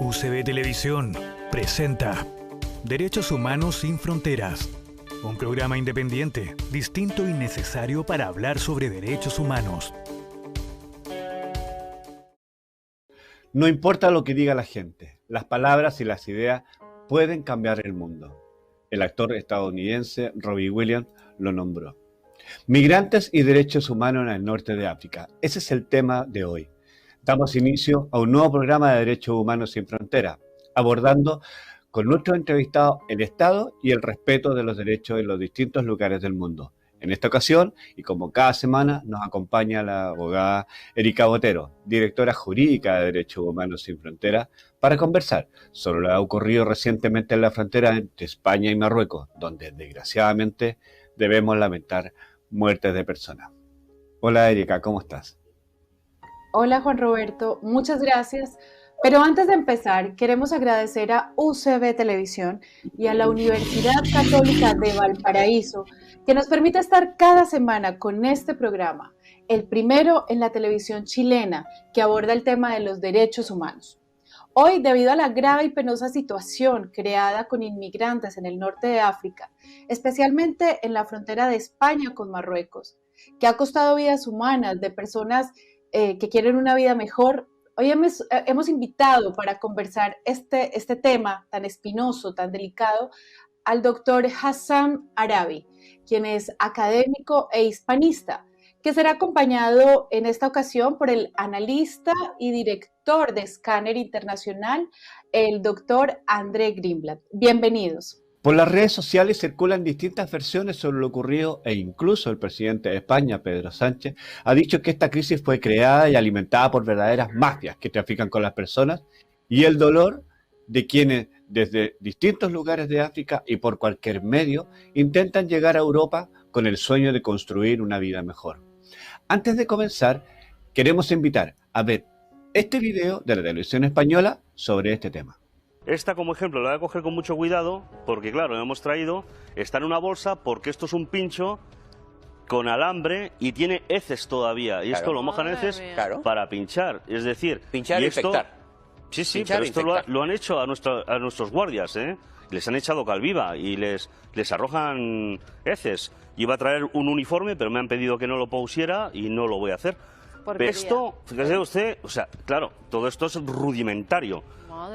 UCB Televisión presenta Derechos Humanos sin Fronteras, un programa independiente, distinto y necesario para hablar sobre derechos humanos. No importa lo que diga la gente, las palabras y las ideas pueden cambiar el mundo. El actor estadounidense Robbie Williams lo nombró. Migrantes y derechos humanos en el norte de África. Ese es el tema de hoy. Damos inicio a un nuevo programa de Derechos Humanos sin Fronteras, abordando con nuestros entrevistados el Estado y el respeto de los derechos en los distintos lugares del mundo. En esta ocasión, y como cada semana, nos acompaña la abogada Erika Botero, directora jurídica de Derechos Humanos sin Fronteras, para conversar sobre lo que ha ocurrido recientemente en la frontera entre España y Marruecos, donde desgraciadamente debemos lamentar muertes de personas. Hola Erika, ¿cómo estás? Hola Juan Roberto, muchas gracias. Pero antes de empezar, queremos agradecer a UCB Televisión y a la Universidad Católica de Valparaíso, que nos permite estar cada semana con este programa, el primero en la televisión chilena que aborda el tema de los derechos humanos. Hoy, debido a la grave y penosa situación creada con inmigrantes en el norte de África, especialmente en la frontera de España con Marruecos, que ha costado vidas humanas de personas que quieren una vida mejor, hoy hemos invitado para conversar este tema tan espinoso, tan delicado, al doctor Hassan Arabi, quien es académico e hispanista, que será acompañado en esta ocasión por el analista y director de Scanner Internacional, el doctor André Greenblatt. Bienvenidos. Por las redes sociales circulan distintas versiones sobre lo ocurrido e incluso el presidente de España, Pedro Sánchez, ha dicho que esta crisis fue creada y alimentada por verdaderas mafias que trafican con las personas y el dolor de quienes desde distintos lugares de África y por cualquier medio intentan llegar a Europa con el sueño de construir una vida mejor. Antes de comenzar, queremos invitar a ver este video de la televisión española sobre este tema. Esta como ejemplo la voy a coger con mucho cuidado porque claro, la hemos traído, está en una bolsa porque esto es un pincho con alambre y tiene heces todavía y claro, esto lo mojan heces para pinchar, es decir... Pinchar y infectar. Sí, pinchar pero esto lo han hecho a nuestros guardias, les han echado cal viva y les arrojan heces. Iba a traer un uniforme pero me han pedido que no lo pusiera y no lo voy a hacer. Esto, fíjese usted, o sea, claro, todo esto es rudimentario.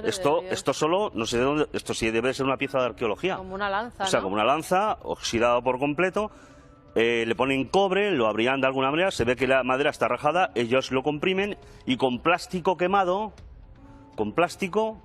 Esto solo, no sé de dónde, esto sí debe ser una pieza de arqueología. Como una lanza, o sea, ¿no? Como una lanza, oxidada por completo, le ponen cobre, lo abrirán de alguna manera, se ve que la madera está rajada, ellos lo comprimen y con plástico quemado,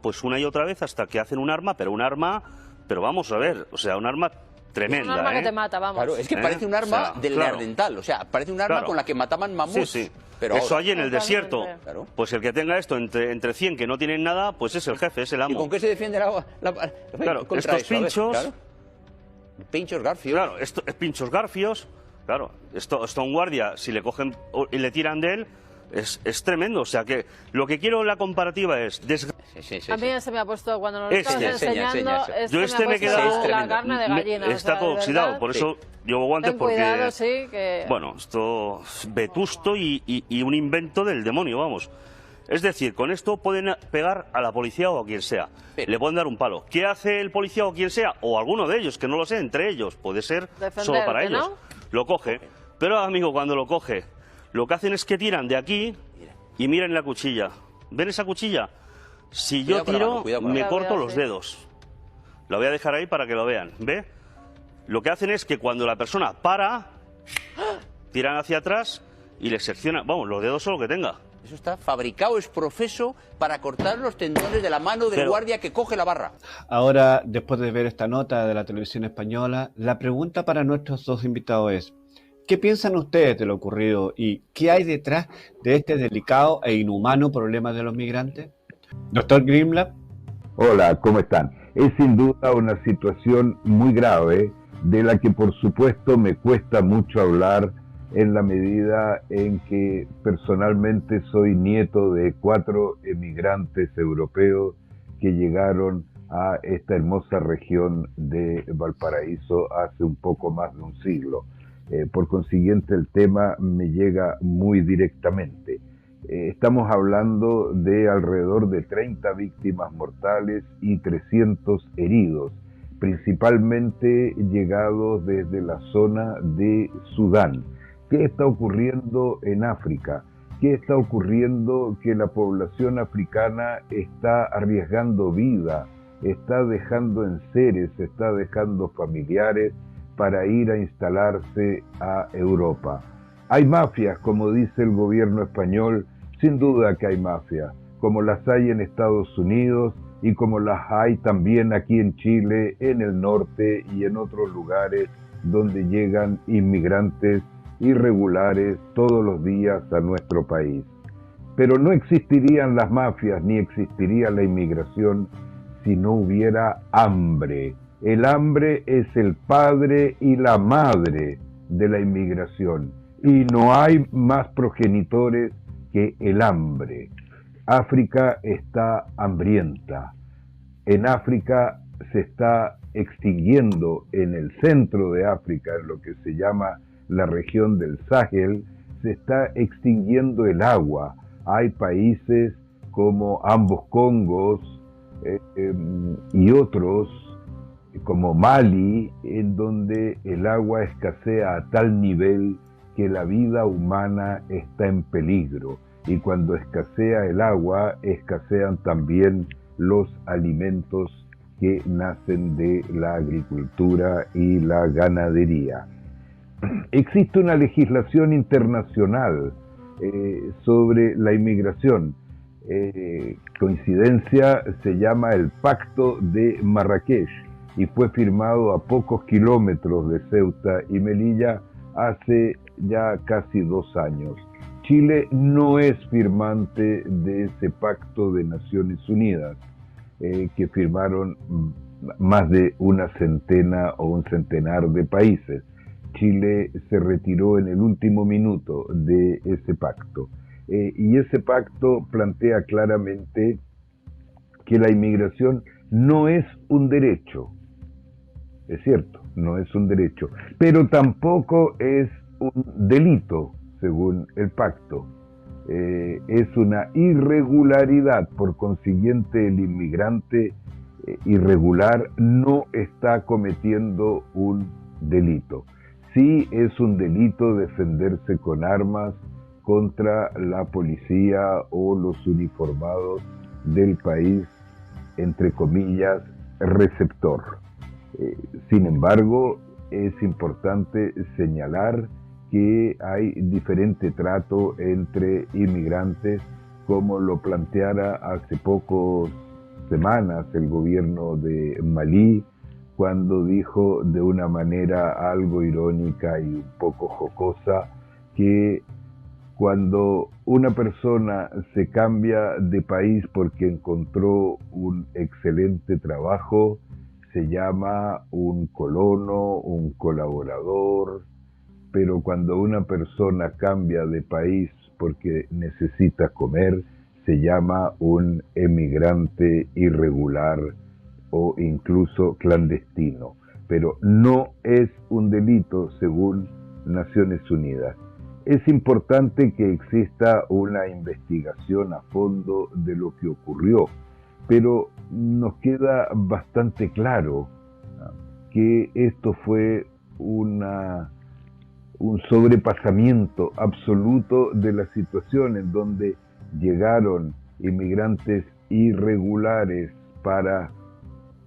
pues una y otra vez hasta que hacen un arma, pero vamos a ver, o sea, un arma tremenda. Es un arma que te mata, vamos. Claro, es que parece un arma del Neandertal, o sea, parece un arma con la que mataban mamuts. Sí. Pero eso allí en el Totalmente. desierto, pues el que tenga esto entre 100 que no tienen nada, pues es el jefe, es el amo. ¿Y con qué se defiende claro, contra estos eso? pinchos... Claro. Pinchos garfios. Claro, pinchos garfios, claro, esto a un guardia, si le cogen y le tiran de él, es tremendo. O sea que lo que quiero en la comparativa es... A mí se me ha puesto, cuando nos lo estabas enseñando, yo me ha quedado puesto la carne de gallina. Está todo oxidado, por eso llevo guantes porque... Cuidado, sí, que... Bueno, esto es vetusto y un invento del demonio, vamos. Es decir, con esto pueden pegar a la policía o a quien sea. Le pueden dar un palo. ¿Qué hace el policía o quien sea? O alguno de ellos, que no lo sé, entre ellos. Puede ser solo para ellos. ¿No? Lo coge. Pero, amigo, cuando lo coge, lo que hacen es que tiran de aquí y miren la cuchilla. ¿Ven esa cuchilla? Si yo tiro, me corto los dedos. La voy a dejar ahí para que lo vean. ¿Ve? Lo que hacen es que cuando la persona para, tiran hacia atrás y les seccionan, vamos, los dedos son lo que tenga. Eso está fabricado, es profeso para cortar los tendones de la mano del guardia que coge la barra. Ahora, después de ver esta nota de la televisión española, la pregunta para nuestros dos invitados es: ¿qué piensan ustedes de lo ocurrido y qué hay detrás de este delicado e inhumano problema de los migrantes? Doctor Greenblatt. Hola, ¿cómo están? Es sin duda una situación muy grave, de la que por supuesto me cuesta mucho hablar en la medida en que personalmente soy nieto de 4 emigrantes europeos que llegaron a esta hermosa región de Valparaíso hace un poco más de un siglo. Por consiguiente, el tema me llega muy directamente. Estamos hablando de alrededor de 30 víctimas mortales y 300 heridos, principalmente llegados desde la zona de Sudán. ¿Qué está ocurriendo en África? ¿Qué está ocurriendo? Que la población africana está arriesgando vida, está dejando enseres, está dejando familiares para ir a instalarse a Europa. Hay mafias, como dice el gobierno español, sin duda que hay mafias, como las hay en Estados Unidos y como las hay también aquí en Chile, en el norte y en otros lugares donde llegan inmigrantes irregulares todos los días a nuestro país. Pero no existirían las mafias ni existiría la inmigración si no hubiera hambre. El hambre es el padre y la madre de la inmigración y no hay más progenitores que el hambre. África está hambrienta. En África se está extinguiendo, en el centro de África, en lo que se llama la región del Sahel, se está extinguiendo el agua. Hay países como ambos Congos y otros, como Mali, en donde el agua escasea a tal nivel que la vida humana está en peligro. Y cuando escasea el agua, escasean también los alimentos que nacen de la agricultura y la ganadería. Existe una legislación internacional sobre la inmigración. Coincidencia, se llama el Pacto de Marrakech y fue firmado a pocos kilómetros de Ceuta y Melilla hace ya casi 2 años. Chile no es firmante de ese Pacto de Naciones Unidas que firmaron más de una centena o un centenar de países. Chile se retiró en el último minuto de ese pacto. Y ese pacto plantea claramente que la inmigración no es un derecho. Es cierto, no es un derecho, pero tampoco es un delito, según el pacto. Es una irregularidad, por consiguiente el inmigrante irregular no está cometiendo un delito. Sí es un delito defenderse con armas contra la policía o los uniformados del país, entre comillas, receptor. Sin embargo, es importante señalar que hay diferente trato entre inmigrantes, como lo planteara hace pocas semanas el gobierno de Malí, cuando dijo de una manera algo irónica y un poco jocosa que cuando una persona se cambia de país porque encontró un excelente trabajo, se llama un colono, un colaborador, pero cuando una persona cambia de país porque necesita comer, se llama un emigrante irregular o incluso clandestino, pero no es un delito según Naciones Unidas. Es importante que exista una investigación a fondo de lo que ocurrió, pero nos queda bastante claro que esto fue un sobrepasamiento absoluto de la situación en donde llegaron inmigrantes irregulares para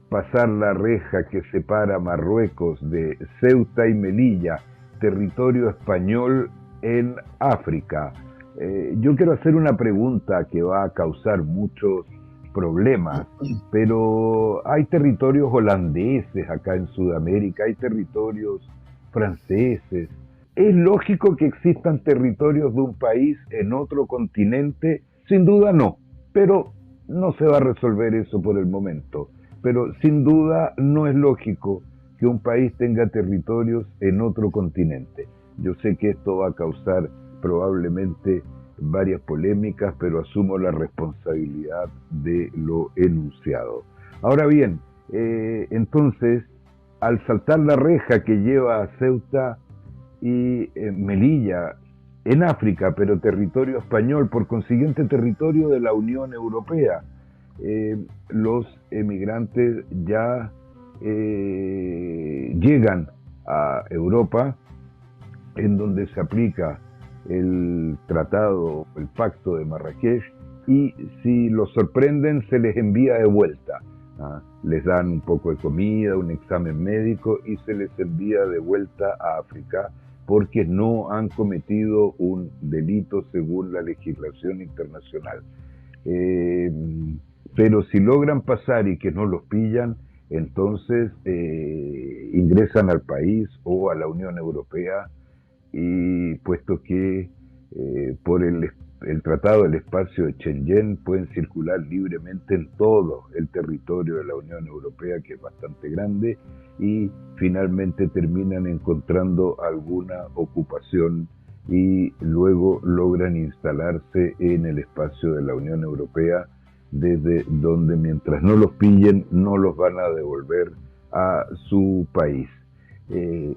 pasar la reja que separa Marruecos de Ceuta y Melilla, territorio español en África. Yo quiero hacer una pregunta que va a causar muchos problemas, pero hay territorios holandeses acá en Sudamérica, hay territorios franceses. ¿Es lógico que existan territorios de un país en otro continente? Sin duda no, pero no se va a resolver eso por el momento. Pero sin duda no es lógico que un país tenga territorios en otro continente. Yo sé que esto va a causar probablemente varias polémicas, pero asumo la responsabilidad de lo enunciado. Ahora bien, entonces, al saltar la reja que lleva a Ceuta y Melilla en África, pero territorio español, por consiguiente territorio de la Unión Europea. Los emigrantes ya llegan a Europa, en donde se aplica el tratado, el pacto de Marrakech, y si los sorprenden se les envía de vuelta. Les dan un poco de comida, un examen médico y se les envía de vuelta a África porque no han cometido un delito según la legislación internacional. Pero si logran pasar y que no los pillan, entonces ingresan al país o a la Unión Europea, y puesto que por el Tratado del Espacio de Schengen pueden circular libremente en todo el territorio de la Unión Europea, que es bastante grande, y finalmente terminan encontrando alguna ocupación y luego logran instalarse en el espacio de la Unión Europea, desde donde, mientras no los pillen, no los van a devolver a su país.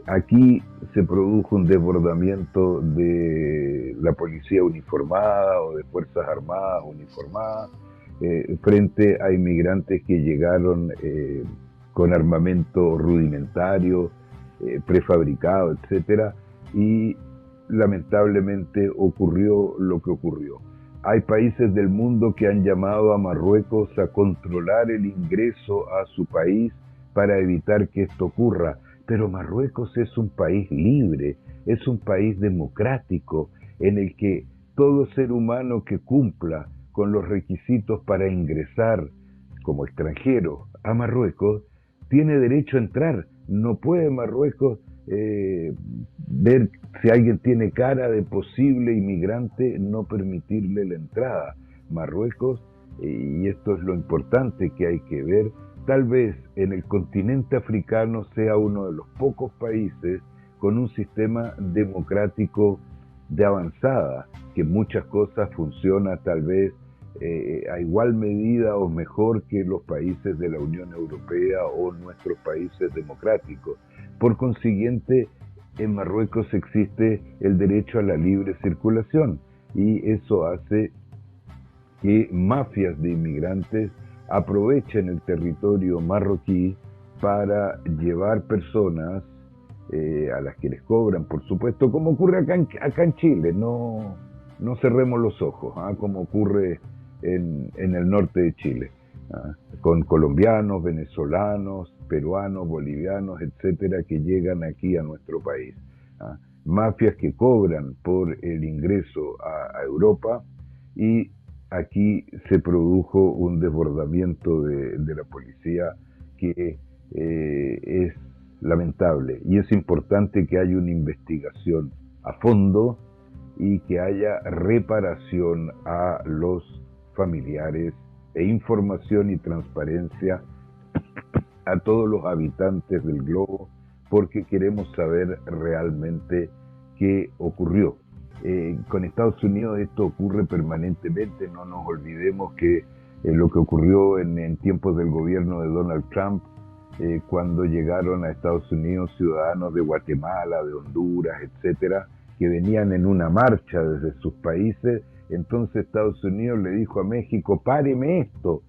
Aquí se produjo un desbordamiento de la policía uniformada o de Fuerzas Armadas uniformadas frente a inmigrantes que llegaron con armamento rudimentario, prefabricado, etcétera, y lamentablemente ocurrió lo que ocurrió. Hay países del mundo que han llamado a Marruecos a controlar el ingreso a su país para evitar que esto ocurra. Pero Marruecos es un país libre, es un país democrático, en el que todo ser humano que cumpla con los requisitos para ingresar como extranjero a Marruecos tiene derecho a entrar. No puede Marruecos ver si alguien tiene cara de posible inmigrante, no permitirle la entrada. Marruecos, y esto es lo importante que hay que ver, tal vez en el continente africano sea uno de los pocos países con un sistema democrático de avanzada, que en muchas cosas funciona tal vez a igual medida o mejor que los países de la Unión Europea o nuestros países democráticos. Por consiguiente, en Marruecos existe el derecho a la libre circulación, y eso hace que mafias de inmigrantes aprovechen el territorio marroquí para llevar personas a las que les cobran, por supuesto, como ocurre acá en Chile. No cerremos los ojos, como ocurre en el norte de Chile, con colombianos, venezolanos, peruanos, bolivianos, etcétera, que llegan aquí a nuestro país. Mafias que cobran por el ingreso a Europa, y aquí se produjo un desbordamiento de la policía que es lamentable, y es importante que haya una investigación a fondo y que haya reparación a los familiares e información y transparencia a todos los habitantes del globo, porque queremos saber realmente qué ocurrió. Con Estados Unidos esto ocurre permanentemente. No nos olvidemos que lo que ocurrió en tiempos del gobierno de Donald Trump, cuando llegaron a Estados Unidos ciudadanos de Guatemala, de Honduras, etcétera, que venían en una marcha desde sus países, entonces Estados Unidos le dijo a México: páreme esto.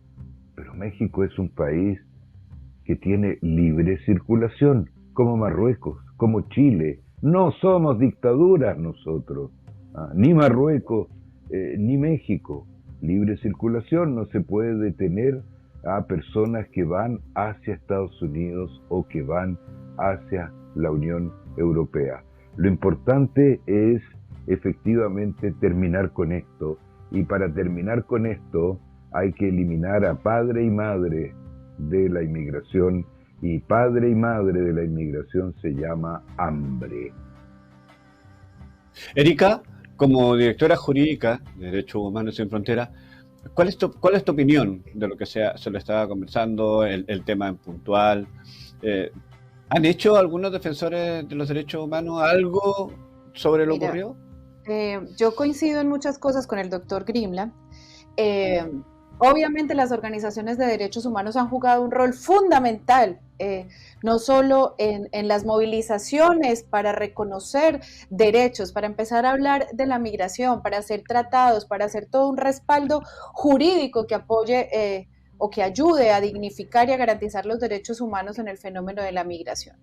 Pero México es un país que tiene libre circulación, como Marruecos, como Chile. No somos dictaduras nosotros, ni Marruecos, ni México. Libre circulación, no se puede detener a personas que van hacia Estados Unidos o que van hacia la Unión Europea. Lo importante es efectivamente terminar con esto, y para terminar con esto hay que eliminar a padre y madre de la inmigración, y padre y madre de la inmigración se llama hambre. Erika, como directora jurídica de Derechos Humanos Sin Fronteras, ¿cuál es tu opinión de lo que se lo estaba conversando, el tema en puntual? ¿Han hecho algunos defensores de los derechos humanos algo sobre lo ocurrido? Yo coincido en muchas cosas con el doctor Grimla. Obviamente las organizaciones de derechos humanos han jugado un rol fundamental, no solo en las movilizaciones para reconocer derechos, para empezar a hablar de la migración, para hacer tratados, para hacer todo un respaldo jurídico que apoye o que ayude a dignificar y a garantizar los derechos humanos en el fenómeno de la migración.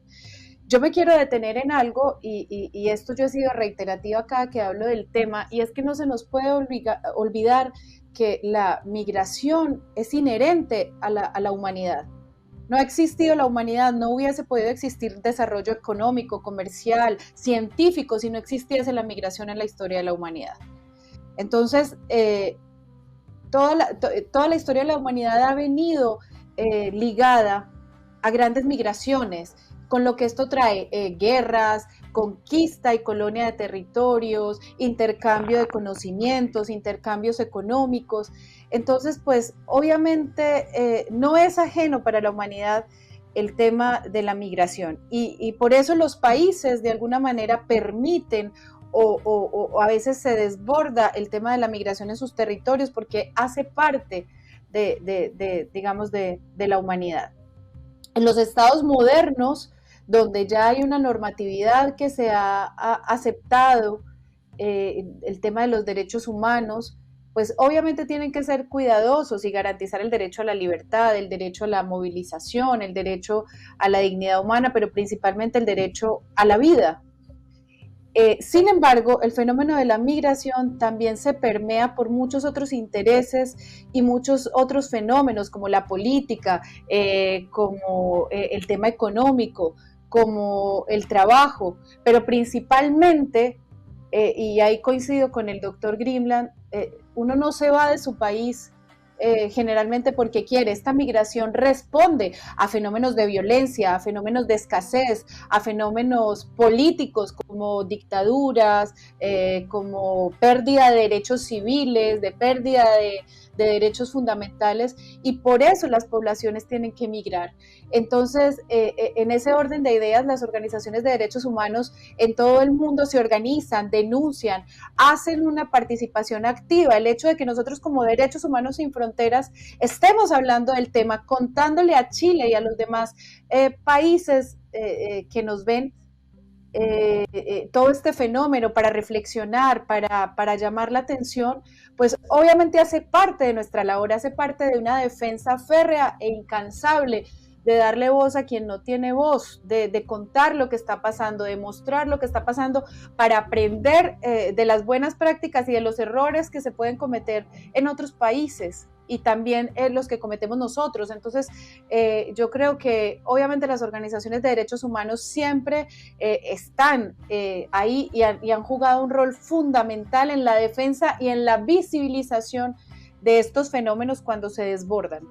Yo me quiero detener en algo, y esto yo he sido reiterativa cada que hablo del tema, y es que no se nos puede olvidar que la migración es inherente a la humanidad. No ha existido la humanidad, no hubiese podido existir desarrollo económico, comercial, científico, si no existiese la migración en la historia de la humanidad. Entonces, toda la historia de la humanidad ha venido ligada a grandes migraciones, con lo que esto trae: guerras, conquista y colonia de territorios, intercambio de conocimientos, intercambios económicos. Entonces, pues obviamente no es ajeno para la humanidad el tema de la migración, y por eso los países de alguna manera permiten o a veces se desborda el tema de la migración en sus territorios, porque hace parte digamos, de la humanidad. En los estados modernos, donde ya hay una normatividad que se ha aceptado el tema de los derechos humanos, pues obviamente tienen que ser cuidadosos y garantizar el derecho a la libertad, el derecho a la movilización, el derecho a la dignidad humana, pero principalmente el derecho a la vida. Sin embargo, el fenómeno de la migración también se permea por muchos otros intereses y muchos otros fenómenos, como la política, como el tema económico, como el trabajo, pero principalmente, y ahí coincido con el doctor Grimland, uno no se va de su país generalmente porque quiere. Esta migración responde a fenómenos de violencia, a fenómenos de escasez, a fenómenos políticos como dictaduras, como pérdida de derechos civiles, de pérdida de derechos fundamentales, y por eso las poblaciones tienen que migrar. Entonces, en ese orden de ideas, las organizaciones de derechos humanos en todo el mundo se organizan, denuncian, hacen una participación activa. El hecho de que nosotros como Derechos Humanos Sin Fronteras estemos hablando del tema, contándole a Chile y a los demás países que nos ven todo este fenómeno para reflexionar, para llamar la atención, pues obviamente hace parte de nuestra labor, hace parte de una defensa férrea e incansable de darle voz a quien no tiene voz, de contar lo que está pasando, de mostrar lo que está pasando, para aprender de las buenas prácticas y de los errores que se pueden cometer en otros países, y también los que cometemos nosotros. Entonces, yo creo que obviamente las organizaciones de derechos humanos siempre están ahí y han jugado un rol fundamental en la defensa y en la visibilización de estos fenómenos cuando se desbordan.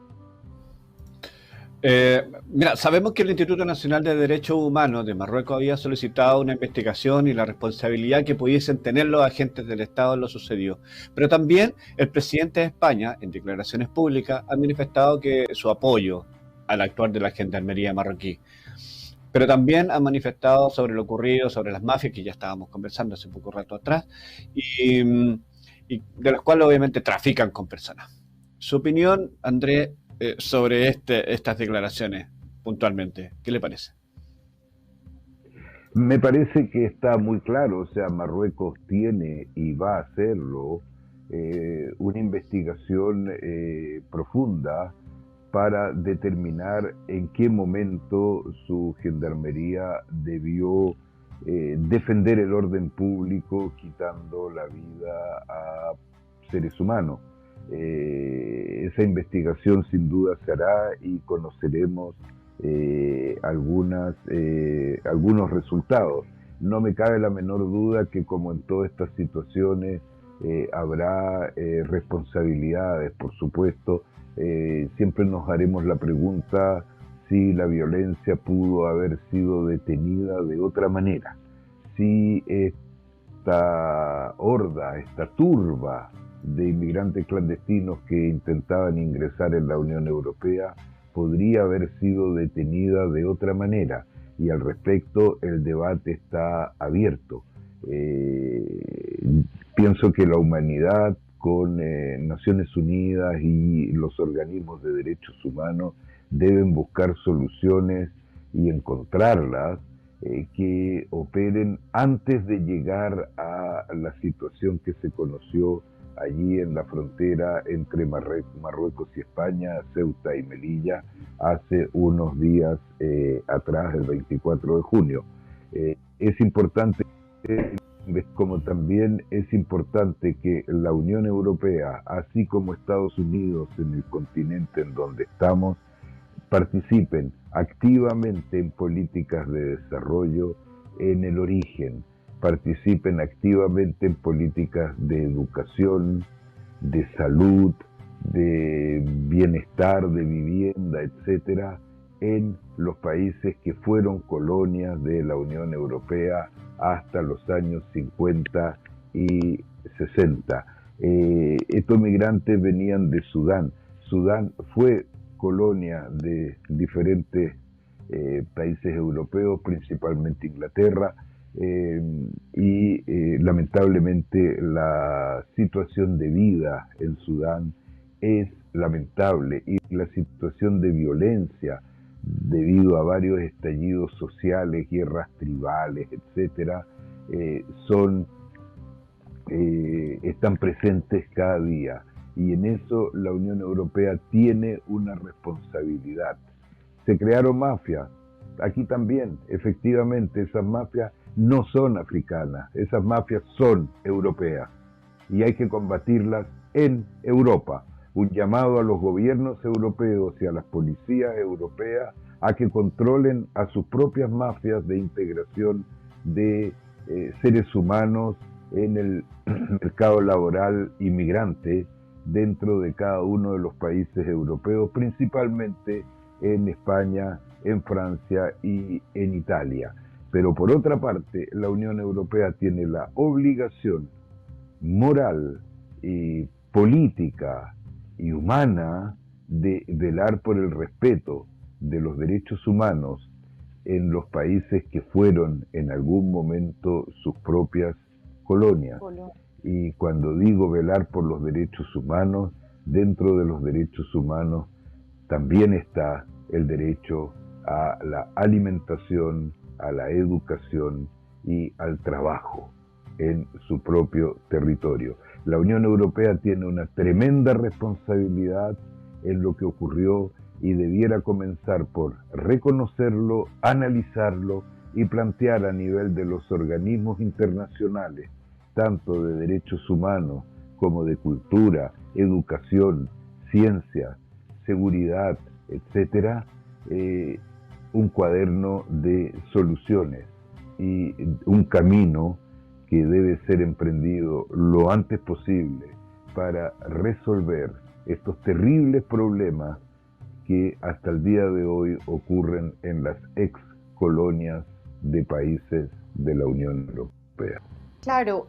Mira, sabemos que el Instituto Nacional de Derechos Humanos de Marruecos había solicitado una investigación y la responsabilidad que pudiesen tener los agentes del Estado en lo sucedido, pero también el presidente de España, en declaraciones públicas, ha manifestado que su apoyo al actuar de la gendarmería marroquí, pero también ha manifestado sobre lo ocurrido, sobre las mafias, que ya estábamos conversando hace poco rato atrás, y de las cuales obviamente trafican con personas. Su opinión, Andrés, sobre estas declaraciones puntualmente, ¿qué le parece? Me parece que está muy claro, o sea, Marruecos tiene y va a hacerlo una investigación profunda para determinar en qué momento su gendarmería debió defender el orden público quitando la vida a seres humanos. Esa investigación sin duda se hará y conoceremos algunos resultados. No me cabe la menor duda que, como en todas estas situaciones, habrá responsabilidades, por supuesto. Siempre nos haremos la pregunta si la violencia pudo haber sido detenida de otra manera, si esta horda, esta turba de inmigrantes clandestinos que intentaban ingresar en la Unión Europea podría haber sido detenida de otra manera, y al respecto el debate está abierto. Pienso que la humanidad, con Naciones Unidas y los organismos de derechos humanos deben buscar soluciones y encontrarlas que operen antes de llegar a la situación que se conoció allí en la frontera entre Marruecos y España, Ceuta y Melilla, hace unos días atrás, el 24 de junio. Es importante, como también es importante que la Unión Europea, así como Estados Unidos en el continente en donde estamos, participen activamente en políticas de desarrollo en el origen, participen activamente en políticas de educación, de salud, de bienestar, de vivienda, etcétera, en los países que fueron colonias de la Unión Europea hasta los años 50 y 60. Estos migrantes venían de Sudán. Sudán fue colonia de diferentes países europeos, principalmente Inglaterra, y lamentablemente la situación de vida en Sudán es lamentable, y la situación de violencia debido a varios estallidos sociales, guerras tribales, etcétera, están presentes cada día, y en eso la Unión Europea tiene una responsabilidad. Se crearon mafias, aquí también, efectivamente, esas mafias no son africanas, esas mafias son europeas, y hay que combatirlas en Europa. Un llamado a los gobiernos europeos y a las policías europeas a que controlen a sus propias mafias de integración de seres humanos en el mercado laboral inmigrante dentro de cada uno de los países europeos, principalmente en España, en Francia y en Italia. Pero por otra parte, la Unión Europea tiene la obligación moral y política y humana de velar por el respeto de los derechos humanos en los países que fueron en algún momento sus propias colonias. Y cuando digo velar por los derechos humanos, dentro de los derechos humanos también está el derecho a la alimentación, a la educación y al trabajo en su propio territorio. La Unión Europea tiene una tremenda responsabilidad en lo que ocurrió y debiera comenzar por reconocerlo, analizarlo y plantear a nivel de los organismos internacionales, tanto de derechos humanos como de cultura, educación, ciencia, seguridad, etcétera, un cuaderno de soluciones y un camino que debe ser emprendido lo antes posible para resolver estos terribles problemas que hasta el día de hoy ocurren en las ex colonias de países de la Unión Europea. Claro,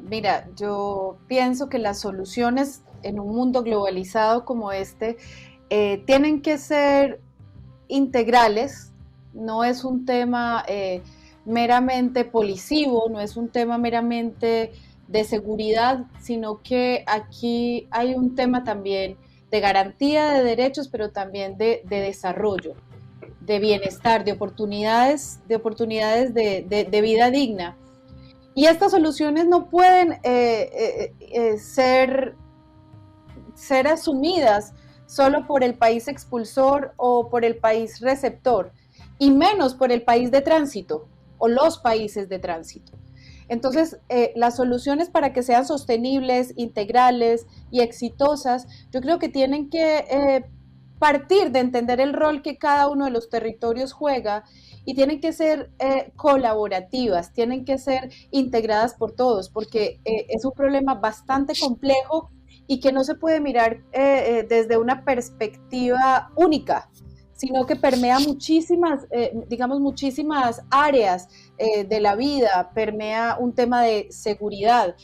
mira, yo pienso que las soluciones en un mundo globalizado como este tienen que ser integrales. No es un tema meramente policivo, no es un tema meramente de seguridad, sino que aquí hay un tema también de garantía de derechos, pero también de desarrollo, de bienestar, de oportunidades de vida digna. Y estas soluciones no pueden ser asumidas solo por el país expulsor o por el país receptor, y menos por el país de tránsito o los países de tránsito. Entonces, las soluciones para que sean sostenibles, integrales y exitosas, yo creo que tienen que partir de entender el rol que cada uno de los territorios juega, y tienen que ser colaborativas, tienen que ser integradas por todos, porque es un problema bastante complejo y que no se puede mirar desde una perspectiva única, sino que permea muchísimas áreas de la vida, permea un tema de seguridad,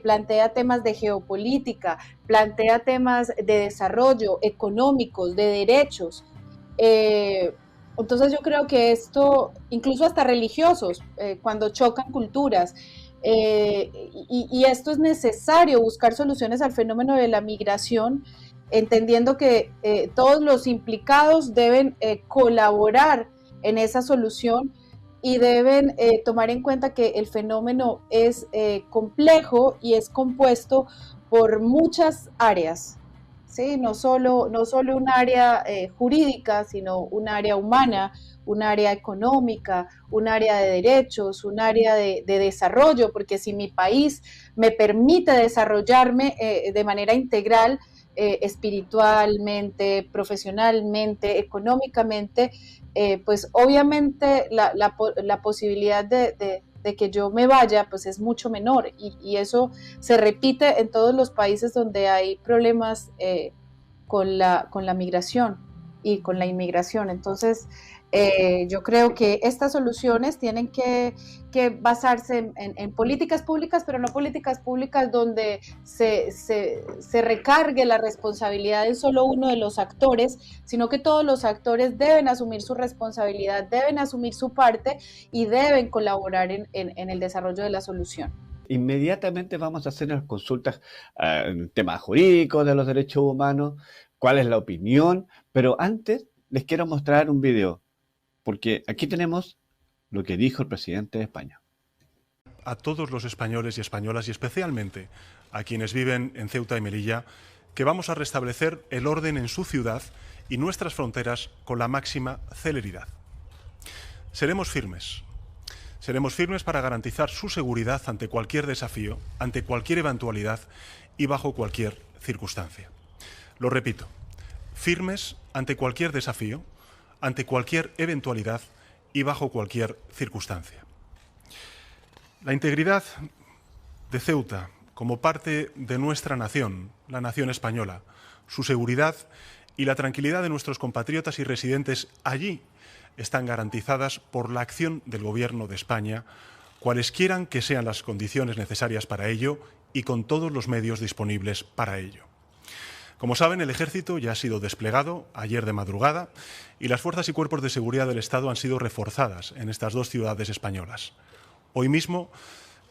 plantea temas de geopolítica, plantea temas de desarrollo económicos, de derechos. Entonces yo creo que esto, incluso hasta religiosos, cuando chocan culturas, y esto es necesario, buscar soluciones al fenómeno de la migración, entendiendo que todos los implicados deben colaborar en esa solución y deben tomar en cuenta que el fenómeno es complejo y es compuesto por muchas áreas, ¿sí? No solo un área jurídica, sino un área humana, un área económica, un área de derechos, un área de desarrollo, porque si mi país me permite desarrollarme de manera integral, espiritualmente, profesionalmente, económicamente, pues obviamente la posibilidad de que yo me vaya pues es mucho menor y eso se repite en todos los países donde hay problemas con la migración y con la inmigración. Entonces, yo creo que estas soluciones tienen que basarse en políticas públicas, pero no políticas públicas donde se recargue la responsabilidad en solo uno de los actores, sino que todos los actores deben asumir su responsabilidad, deben asumir su parte y deben colaborar en el desarrollo de la solución. Inmediatamente vamos a hacer las consultas en temas jurídicos de los derechos humanos, cuál es la opinión, pero antes les quiero mostrar un video, porque aquí tenemos lo que dijo el presidente de España. A todos los españoles y españolas, y especialmente a quienes viven en Ceuta y Melilla, que vamos a restablecer el orden en su ciudad y nuestras fronteras con la máxima celeridad. Seremos firmes para garantizar su seguridad ante cualquier desafío, ante cualquier eventualidad y bajo cualquier circunstancia. Lo repito, firmes ante cualquier desafío, ante cualquier eventualidad y bajo cualquier circunstancia. La integridad de Ceuta como parte de nuestra nación, la nación española, su seguridad y la tranquilidad de nuestros compatriotas y residentes allí están garantizadas por la acción del Gobierno de España, cualesquieran que sean las condiciones necesarias para ello y con todos los medios disponibles para ello. Como saben, el Ejército ya ha sido desplegado ayer de madrugada y las fuerzas y cuerpos de seguridad del Estado han sido reforzadas en estas dos ciudades españolas. Hoy mismo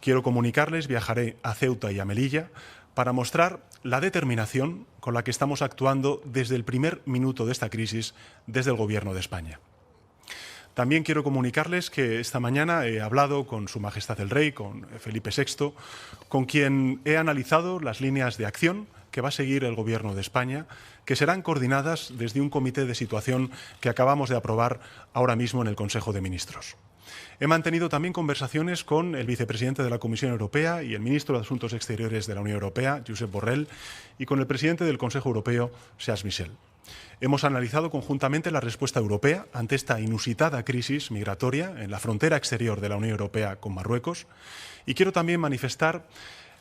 quiero comunicarles, viajaré a Ceuta y a Melilla para mostrar la determinación con la que estamos actuando desde el primer minuto de esta crisis desde el Gobierno de España. También quiero comunicarles que esta mañana he hablado con Su Majestad el Rey, con Felipe VI, con quien he analizado las líneas de acción que va a seguir el Gobierno de España, que serán coordinadas desde un comité de situación que acabamos de aprobar ahora mismo en el Consejo de Ministros. He mantenido también conversaciones con el vicepresidente de la Comisión Europea y el ministro de Asuntos Exteriores de la Unión Europea, Josep Borrell, y con el presidente del Consejo Europeo, Charles Michel. Hemos analizado conjuntamente la respuesta europea ante esta inusitada crisis migratoria en la frontera exterior de la Unión Europea con Marruecos y quiero también manifestar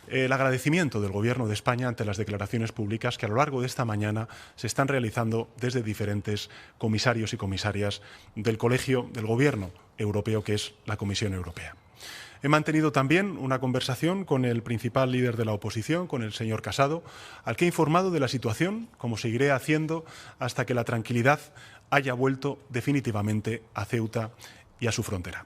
el agradecimiento del Gobierno de España ante las declaraciones públicas que a lo largo de esta mañana se están realizando desde diferentes comisarios y comisarias del Colegio del Gobierno Europeo, que es la Comisión Europea. He mantenido también una conversación con el principal líder de la oposición, con el señor Casado, al que he informado de la situación, como seguiré haciendo hasta que la tranquilidad haya vuelto definitivamente a Ceuta y a su frontera.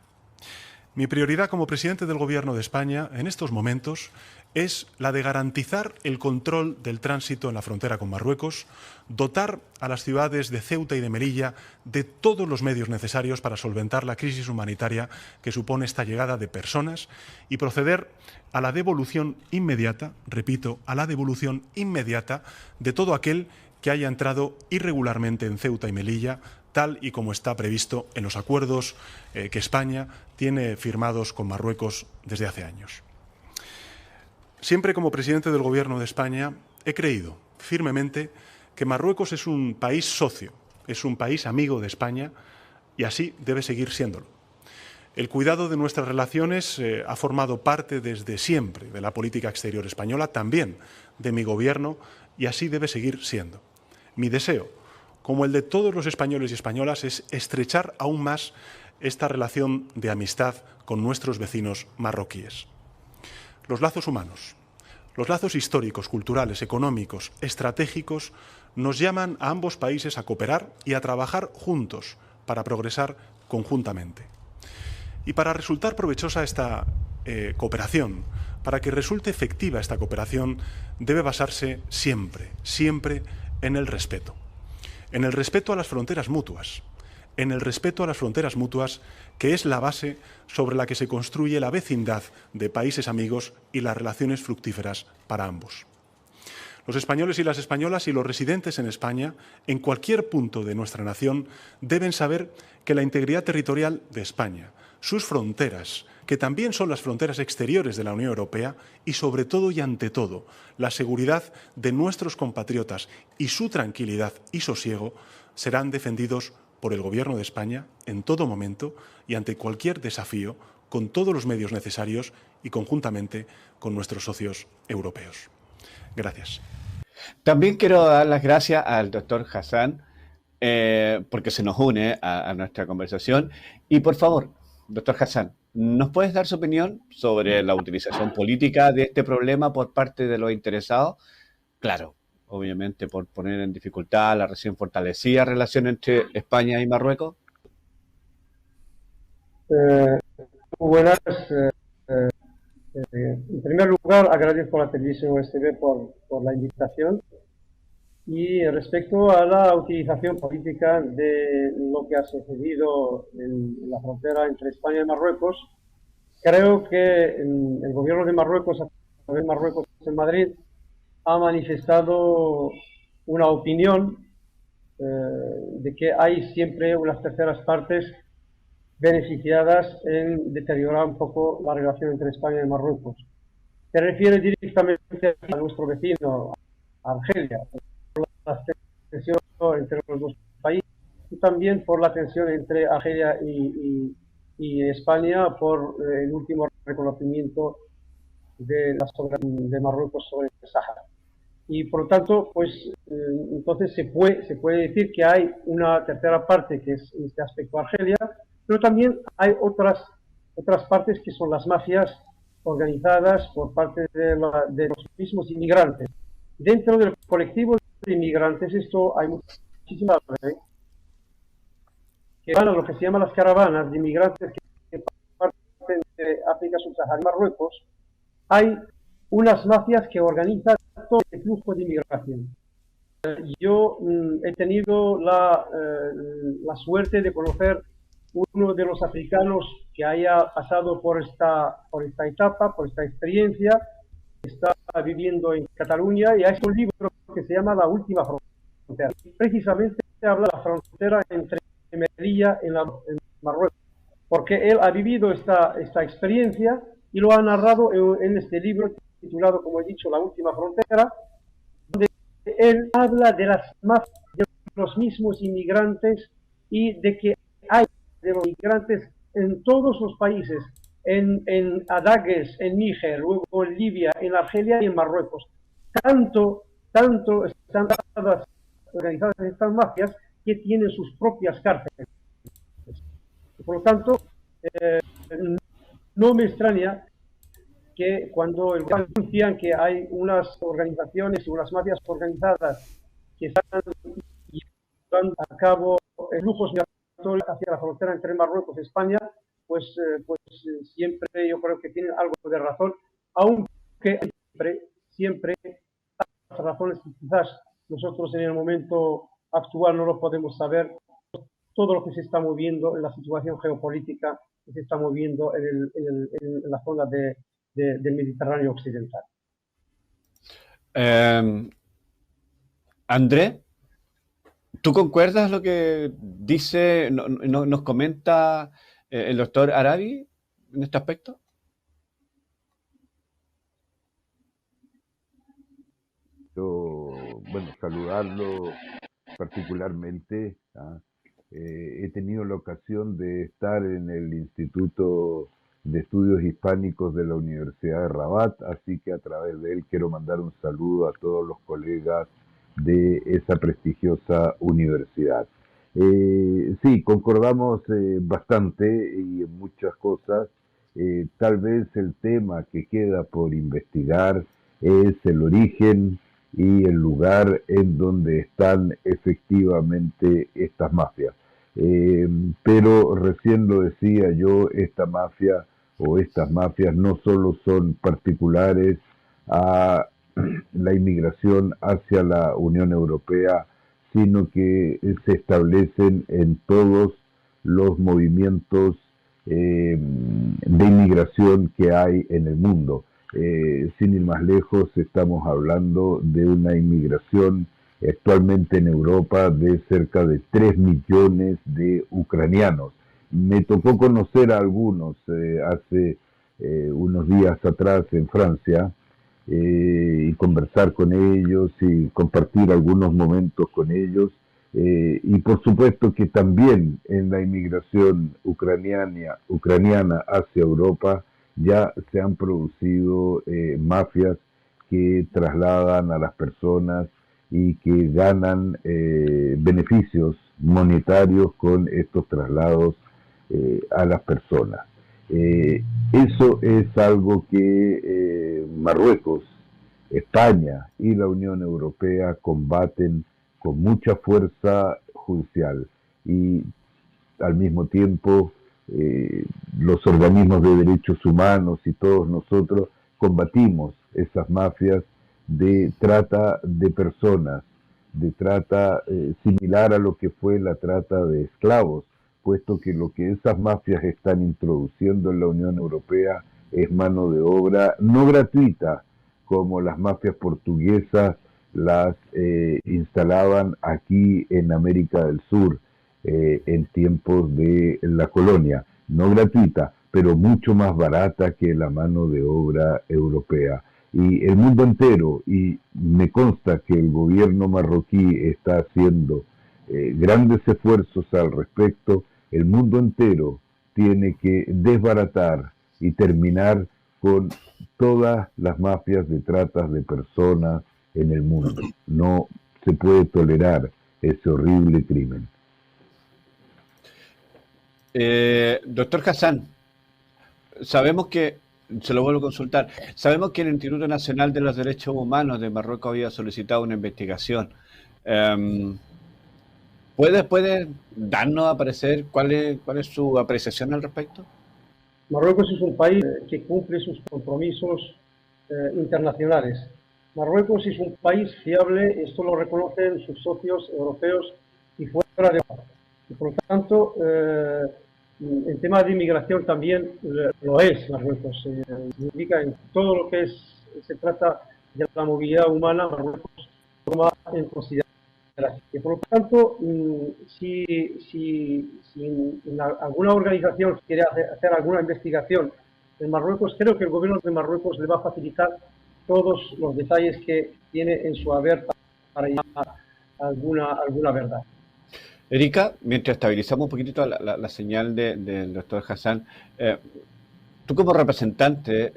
Mi prioridad como presidente del Gobierno de España en estos momentos es la de garantizar el control del tránsito en la frontera con Marruecos, dotar a las ciudades de Ceuta y de Melilla de todos los medios necesarios para solventar la crisis humanitaria que supone esta llegada de personas y proceder a la devolución inmediata, repito, a la devolución inmediata de todo aquel que haya entrado irregularmente en Ceuta y Melilla, tal y como está previsto en los acuerdos que España tiene firmados con Marruecos desde hace años. Siempre como presidente del Gobierno de España he creído firmemente que Marruecos es un país socio, es un país amigo de España y así debe seguir siéndolo. El cuidado de nuestras relaciones ha formado parte desde siempre de la política exterior española, también de mi Gobierno, y así debe seguir siendo. Mi deseo, como el de todos los españoles y españolas, es estrechar aún más esta relación de amistad con nuestros vecinos marroquíes. Los lazos humanos, los lazos históricos, culturales, económicos, estratégicos, nos llaman a ambos países a cooperar y a trabajar juntos para progresar conjuntamente. Y para resultar provechosa esta cooperación, para que resulte efectiva esta cooperación, debe basarse siempre, siempre en el respeto. En el respeto a las fronteras mutuas. En el respeto a las fronteras mutuas, que es la base sobre la que se construye la vecindad de países amigos y las relaciones fructíferas para ambos. Los españoles y las españolas y los residentes en España, en cualquier punto de nuestra nación, deben saber que la integridad territorial de España, sus fronteras, que también son las fronteras exteriores de la Unión Europea, y sobre todo y ante todo, la seguridad de nuestros compatriotas y su tranquilidad y sosiego, serán defendidos por el Gobierno de España en todo momento y ante cualquier desafío, con todos los medios necesarios y conjuntamente con nuestros socios europeos. Gracias. También quiero dar las gracias al doctor Hassan porque se nos une a nuestra conversación. Y por favor, doctor Hassan, ¿nos puedes dar su opinión sobre la utilización política de este problema por parte de los interesados? Claro, obviamente por poner en dificultad la recién fortalecida relación entre España y Marruecos. Buenas. En primer lugar, agradezco a la televisión USB por la invitación. Y respecto a la utilización política de lo que ha sucedido en la frontera entre España y Marruecos, creo que el gobierno de Marruecos, a través de Marruecos en Madrid, ha manifestado una opinión de que hay siempre unas terceras partes beneficiadas en deteriorar un poco la relación entre España y Marruecos. Se refiere directamente a nuestro vecino, a Argelia, por la tensión entre los dos países, y también por la tensión entre Argelia y España por el último reconocimiento de la soberanía de Marruecos sobre el Sáhara. Y por lo tanto, pues entonces se puede decir que hay una tercera parte que es en este aspecto Argelia, pero también hay otras partes que son las mafias organizadas por parte de los mismos inmigrantes. Dentro del colectivo de inmigrantes, esto hay muchísimas que van a lo que se llama las caravanas de inmigrantes que parten de África subsahariana y Marruecos. Hay unas mafias que organizan todo el flujo de inmigración. Yo he tenido la suerte de conocer uno de los africanos que haya pasado por esta etapa, por esta experiencia, está viviendo en Cataluña y ha hecho un libro que se llama La Última Frontera. Precisamente habla de la frontera entre Melilla y Marruecos, porque él ha vivido esta experiencia y lo ha narrado en este libro titulado, como he dicho, La Última Frontera, donde él habla de las mafias de los mismos inmigrantes y de que hay de los inmigrantes en todos los países, en Adagues, en Níger, luego en Libia, en Argelia y en Marruecos. Tanto están organizadas estas mafias que tienen sus propias cárceles. Por lo tanto, no me extraña que cuando anuncian que hay unas organizaciones y unas mafias organizadas que están llevando a cabo flujos migratorios hacia la frontera entre Marruecos y España, pues siempre yo creo que tienen algo de razón, aunque siempre las razones que quizás nosotros en el momento actual no lo podemos saber, todo lo que se está moviendo en la situación geopolítica que se está moviendo en la zona del Mediterráneo occidental. André, ¿tú concuerdas lo que dice, nos comenta el doctor Arabi en este aspecto? Bueno, saludarlo particularmente. He tenido la ocasión de estar en el Instituto de Estudios Hispánicos de la Universidad de Rabat, así que a través de él quiero mandar un saludo a todos los colegas de esa prestigiosa universidad. Sí, concordamos bastante y en muchas cosas. Tal vez el tema que queda por investigar es el origen y el lugar en donde están efectivamente estas mafias. Pero recién lo decía yo, esta mafia o estas mafias no solo son particulares a la inmigración hacia la Unión Europea, sino que se establecen en todos los movimientos de inmigración que hay en el mundo. Sin ir más lejos, estamos hablando de una inmigración actualmente en Europa de cerca de 3 millones de ucranianos. Me tocó conocer a algunos hace unos días atrás en Francia, y conversar con ellos y compartir algunos momentos con ellos, y por supuesto que también en la inmigración ucraniana hacia Europa ya se han producido mafias que trasladan a las personas y que ganan beneficios monetarios con estos traslados a las personas. Eso es algo que Marruecos, España y la Unión Europea combaten con mucha fuerza judicial, y al mismo tiempo los organismos de derechos humanos y todos nosotros combatimos esas mafias de trata de personas, de trata similar a lo que fue la trata de esclavos, puesto que lo que esas mafias están introduciendo en la Unión Europea es mano de obra no gratuita, como las mafias portuguesas las instalaban aquí en América del Sur en tiempos de la colonia, no gratuita, pero mucho más barata que la mano de obra europea. Y el mundo entero, y me consta que el gobierno marroquí está haciendo grandes esfuerzos al respecto, el mundo entero tiene que desbaratar y terminar con todas las mafias de tratas de personas en el mundo. No se puede tolerar ese horrible crimen. Doctor Hassan, sabemos que, se lo vuelvo a consultar, sabemos que el Instituto Nacional de los Derechos Humanos de Marruecos había solicitado una investigación. ¿Puede darnos a parecer cuál es su apreciación al respecto? Marruecos es un país que cumple sus compromisos internacionales. Marruecos es un país fiable, esto lo reconocen sus socios europeos y fuera de Europa. Y por lo tanto, en tema de inmigración también lo es Marruecos. Significa en todo lo que se trata de la movilidad humana, Marruecos toma en consideración. Y por lo tanto, si alguna organización quiere hacer alguna investigación en Marruecos, creo que el gobierno de Marruecos le va a facilitar todos los detalles que tiene en su haber para llegar a alguna verdad. Erika, mientras estabilizamos un poquitito la señal del doctor Hassan, tú como representante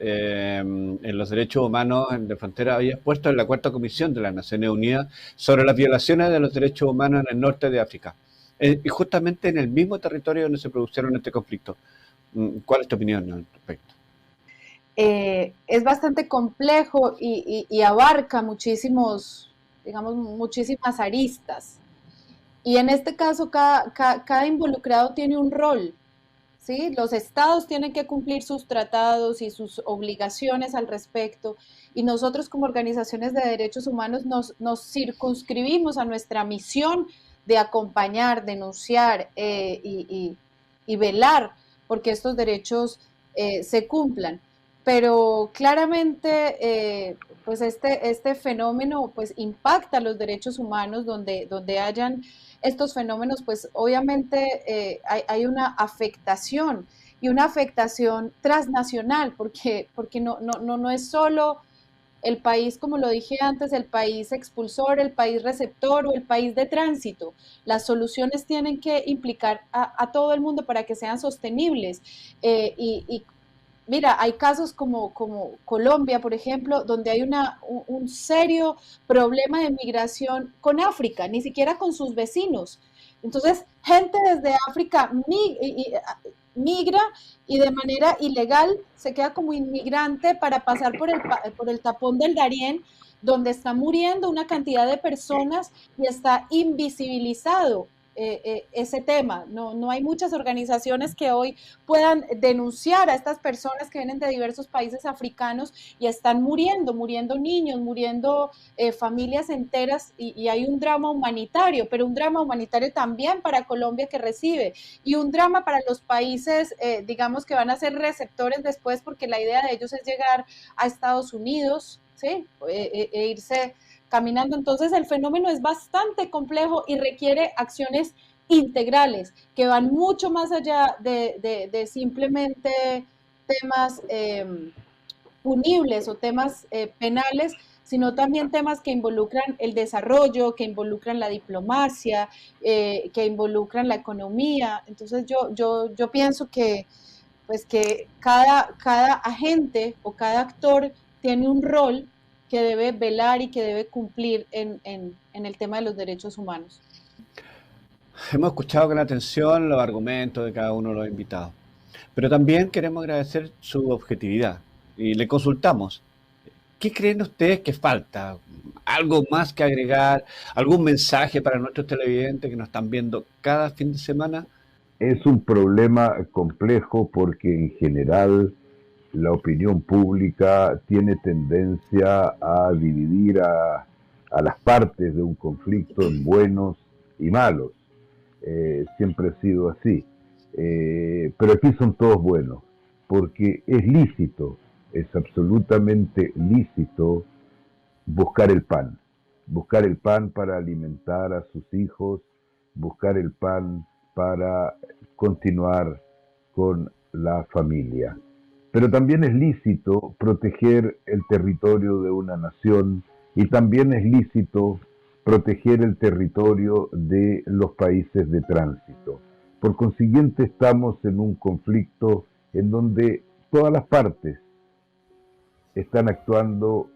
en los derechos humanos de frontera habías puesto en la 4ª Comisión de las Naciones Unidas sobre las violaciones de los derechos humanos en el norte de África, y justamente en el mismo territorio donde se produjeron este conflicto. ¿Cuál es tu opinión al respecto? Es bastante complejo y abarca muchísimas aristas. Y en este caso, cada involucrado tiene un rol, ¿sí? Los estados tienen que cumplir sus tratados y sus obligaciones al respecto, y nosotros como organizaciones de derechos humanos nos circunscribimos a nuestra misión de acompañar, denunciar y velar porque estos derechos se cumplan. Pero claramente pues este fenómeno pues impacta los derechos humanos donde hayan estos fenómenos, pues obviamente hay una afectación, y una afectación transnacional, porque no es solo el país, como lo dije antes, el país expulsor, el país receptor o el país de tránsito. Las soluciones tienen que implicar a todo el mundo para que sean sostenibles. Mira, hay casos como Colombia, por ejemplo, donde hay un serio problema de migración con África, ni siquiera con sus vecinos. Entonces, gente desde África migra y de manera ilegal se queda como inmigrante para pasar por el tapón del Darién, donde está muriendo una cantidad de personas y está invisibilizado ese tema. No hay muchas organizaciones que hoy puedan denunciar a estas personas que vienen de diversos países africanos y están muriendo niños, muriendo familias enteras, y hay un drama humanitario, pero un drama humanitario también para Colombia que recibe, y un drama para los países, digamos, que van a ser receptores después, porque la idea de ellos es llegar a Estados Unidos, ¿sí? E irse caminando. Entonces el fenómeno es bastante complejo y requiere acciones integrales que van mucho más allá de simplemente temas punibles o temas penales, sino también temas que involucran el desarrollo, que involucran la diplomacia, que involucran la economía. Entonces yo pienso que, pues, que cada agente o cada actor tiene un rol que debe velar y que debe cumplir en el tema de los derechos humanos. Hemos escuchado con atención los argumentos de cada uno de los invitados, pero también queremos agradecer su objetividad y le consultamos. ¿Qué creen ustedes que falta? ¿Algo más que agregar? ¿Algún mensaje para nuestros televidentes que nos están viendo cada fin de semana? Es un problema complejo porque en general la opinión pública tiene tendencia a dividir a las partes de un conflicto en buenos y malos. Siempre ha sido así. Pero aquí son todos buenos, porque es lícito, es absolutamente lícito buscar el pan para alimentar a sus hijos, buscar el pan para continuar con la familia. Pero también es lícito proteger el territorio de una nación y también es lícito proteger el territorio de los países de tránsito. Por consiguiente, estamos en un conflicto en donde todas las partes están actuando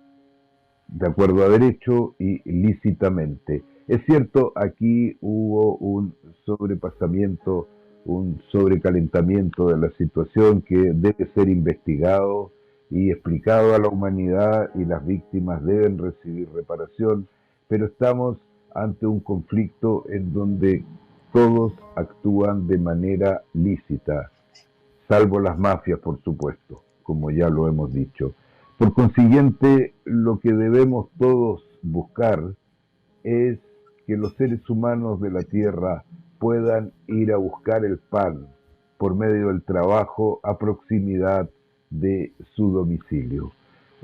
de acuerdo a derecho y lícitamente. Es cierto, aquí hubo un sobrepasamiento, un sobrecalentamiento de la situación que debe ser investigado y explicado a la humanidad, y las víctimas deben recibir reparación, pero estamos ante un conflicto en donde todos actúan de manera lícita, salvo las mafias, por supuesto, como ya lo hemos dicho. Por consiguiente, lo que debemos todos buscar es que los seres humanos de la Tierra puedan ir a buscar el pan por medio del trabajo a proximidad de su domicilio.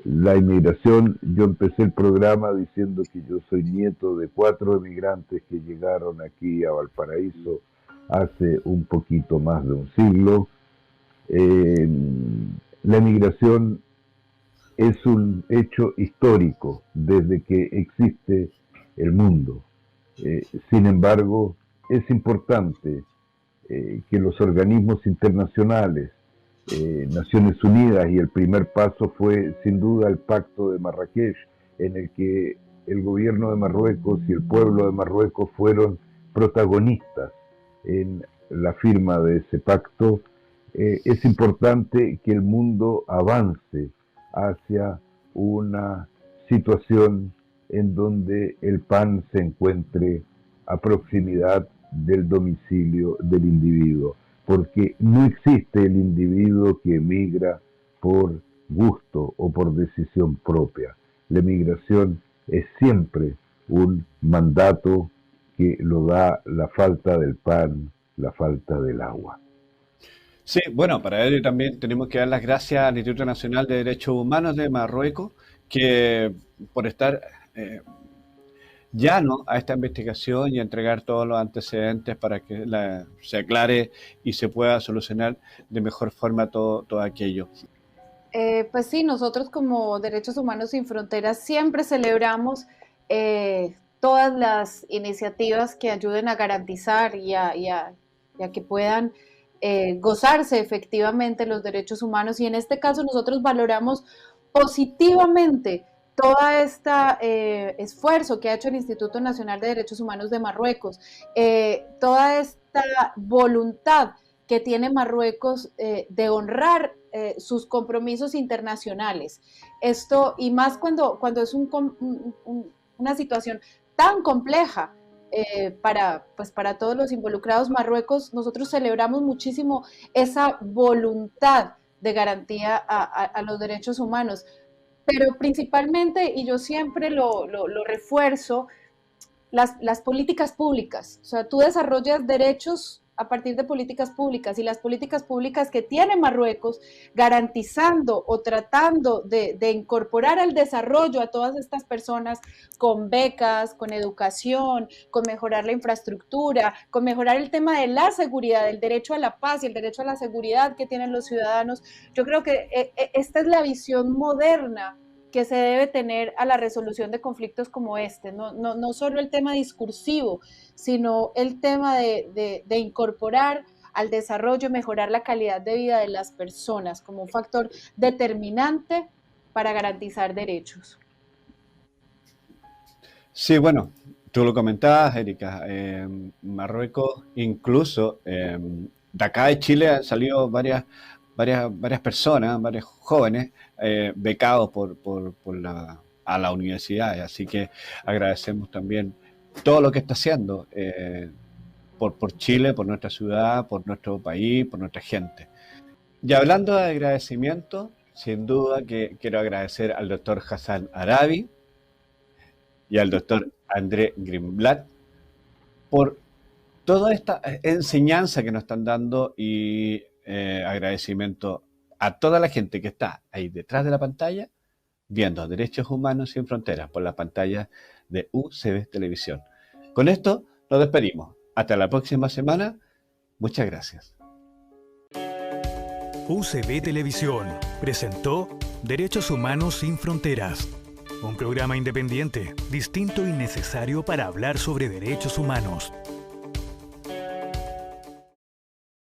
La inmigración, yo empecé el programa diciendo que yo soy nieto de 4 emigrantes que llegaron aquí a Valparaíso hace un poquito más de un siglo. La inmigración es un hecho histórico desde que existe el mundo. Sin embargo, es importante que los organismos internacionales, Naciones Unidas, y el primer paso fue sin duda el Pacto de Marrakech, en el que el gobierno de Marruecos y el pueblo de Marruecos fueron protagonistas en la firma de ese pacto. Es importante que el mundo avance hacia una situación en donde el pan se encuentre a proximidad del domicilio del individuo, porque no existe el individuo que emigra por gusto o por decisión propia. La emigración es siempre un mandato que lo da la falta del pan, la falta del agua. Sí, bueno, para ello también tenemos que dar las gracias al Instituto Nacional de Derechos Humanos de Marruecos, que por estar llano a esta investigación y entregar todos los antecedentes para que se aclare y se pueda solucionar de mejor forma todo aquello. Pues sí, nosotros como Derechos Humanos Sin Fronteras siempre celebramos todas las iniciativas que ayuden a garantizar y a que puedan gozarse efectivamente los derechos humanos, y en este caso nosotros valoramos positivamente todo este esfuerzo que ha hecho el Instituto Nacional de Derechos Humanos de Marruecos, toda esta voluntad que tiene Marruecos de honrar sus compromisos internacionales. Esto, y más cuando es una situación tan compleja para todos los involucrados. Marruecos, nosotros celebramos muchísimo esa voluntad de garantía a los derechos humanos, pero principalmente, y yo siempre lo refuerzo, las políticas públicas. O sea, tú desarrollas derechos a partir de políticas públicas, y las políticas públicas que tiene Marruecos garantizando o tratando de incorporar al desarrollo a todas estas personas con becas, con educación, con mejorar la infraestructura, con mejorar el tema de la seguridad, el derecho a la paz y el derecho a la seguridad que tienen los ciudadanos. Yo creo que esta es la visión moderna que se debe tener a la resolución de conflictos como este, no solo el tema discursivo, sino el tema de incorporar al desarrollo, mejorar la calidad de vida de las personas como un factor determinante para garantizar derechos. Sí, bueno, tú lo comentabas, Erika, Marruecos, incluso de acá de Chile han salido varias personas, varios jóvenes becados a la universidad, así que agradecemos también todo lo que está haciendo por Chile, por nuestra ciudad, por nuestro país, por nuestra gente. Y hablando de agradecimiento, sin duda que quiero agradecer al doctor Hassan Arabi y al doctor André Greenblatt por toda esta enseñanza que nos están dando, y agradecimiento a toda la gente que está ahí detrás de la pantalla viendo Derechos Humanos Sin Fronteras por la pantalla de UCB Televisión. Con esto nos despedimos. Hasta la próxima semana. Muchas gracias. UCB Televisión presentó Derechos Humanos Sin Fronteras, un programa independiente, distinto y necesario para hablar sobre derechos humanos.